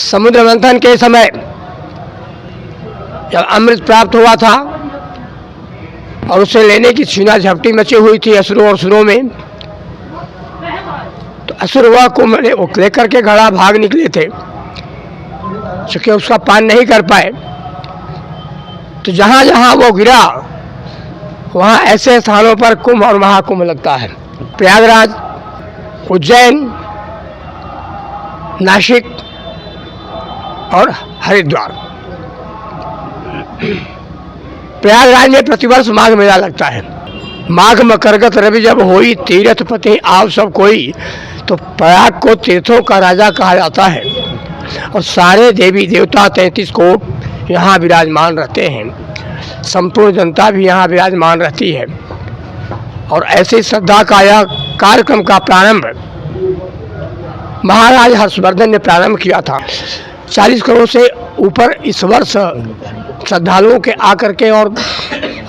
समुद्र मंथन के समय जब अमृत प्राप्त हुआ था और उसे लेने की छीना झपटी मची हुई थी असुरों और सुरों में, तो असुर वह कुंभ लेकर के घड़ा भाग निकले थे, चूँकि उसका पान नहीं कर पाए। तो जहाँ जहाँ वो गिरा वहाँ ऐसे स्थानों पर कुंभ और महाकुंभ लगता है। प्रयागराज, उज्जैन, नासिक और हरिद्वार। प्रयागराज में प्रतिवर्ष माघ मेला लगता है। माघ मकरगत रवि जब होई, तीर्थ पति आप सब कोई, तो प्रयाग को तीर्थों का राजा कहा जाता है और सारे देवी देवता 33 कोट यहाँ विराजमान रहते हैं। संपूर्ण जनता भी यहाँ विराजमान रहती है और ऐसी श्रद्धा का यह कार्यक्रम का प्रारंभ महाराज हर्षवर्धन ने प्रारंभ किया था। 40 करोड़ से ऊपर इस वर्ष श्रद्धालुओं के आकर के और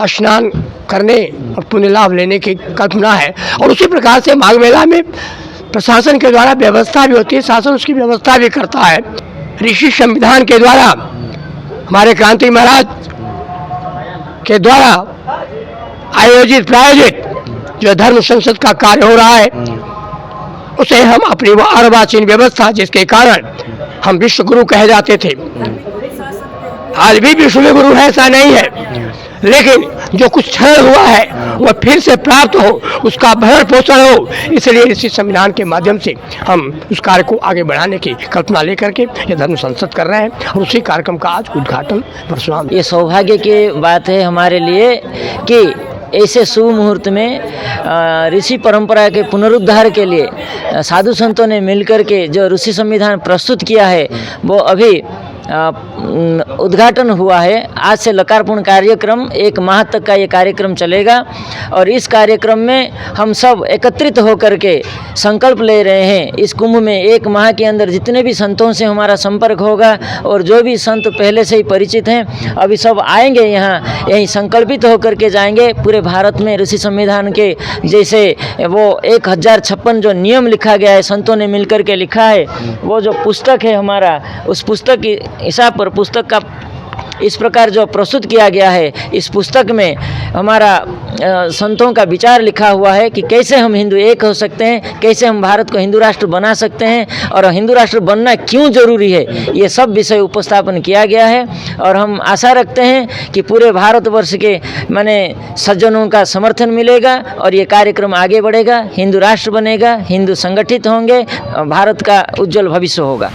स्नान करने और पुण्य लाभ लेने की कल्पना है। और उसी प्रकार से माघ मेला में प्रशासन के द्वारा व्यवस्था भी होती है, शासन उसकी व्यवस्था भी करता है। ऋषि संविधान के द्वारा हमारे क्रांति महाराज के द्वारा आयोजित प्रायोजित जो धर्म संसद का कार्य हो रहा है, उसे हम अपनी वो अर्वाचीन व्यवस्था, जिसके कारण हम विश्व गुरु कहे जाते थे, आज भी विश्व गुरु है ऐसा नहीं है, लेकिन जो कुछ क्षरण हुआ है वह फिर से प्राप्त हो, उसका भरण पोषण हो, इसलिए इसी संविधान के माध्यम से हम उस कार्य को आगे बढ़ाने की कल्पना लेकर के ये धर्म संसद कर रहे हैं और उसी कार्यक्रम का आज उद्घाटन परशुराम। ये सौभाग्य की बात है हमारे लिए कि ऐसे शुभ मुहूर्त में ऋषि परंपरा के पुनरुद्धार के लिए साधु संतों ने मिलकर के जो ऋषि संविधान प्रस्तुत किया है वो अभी उद्घाटन हुआ है। आज से लोकार्पण कार्यक्रम 1 माह तक का ये कार्यक्रम चलेगा और इस कार्यक्रम में हम सब एकत्रित होकर के संकल्प ले रहे हैं। इस कुंभ में 1 माह के अंदर जितने भी संतों से हमारा संपर्क होगा और जो भी संत पहले से ही परिचित हैं अभी सब आएंगे यहाँ, यहीं संकल्पित होकर के जाएंगे। पूरे भारत में ऋषि संविधान के जैसे वो 1056 जो नियम लिखा गया है, संतों ने मिलकर के लिखा है, वो जो पुस्तक है हमारा, उस पुस्तक की हिसाब पर पुस्तक का इस प्रकार जो प्रस्तुत किया गया है, इस पुस्तक में हमारा संतों का विचार लिखा हुआ है कि कैसे हम हिंदू एक हो सकते हैं, कैसे हम भारत को हिंदू राष्ट्र बना सकते हैं और हिंदू राष्ट्र बनना क्यों जरूरी है, ये सब विषय उपस्थापन किया गया है। और हम आशा रखते हैं कि पूरे भारतवर्ष के माने सज्जनों का समर्थन मिलेगा और ये कार्यक्रम आगे बढ़ेगा, हिंदू राष्ट्र बनेगा, हिंदू संगठित होंगे, भारत का उज्जवल भविष्य होगा।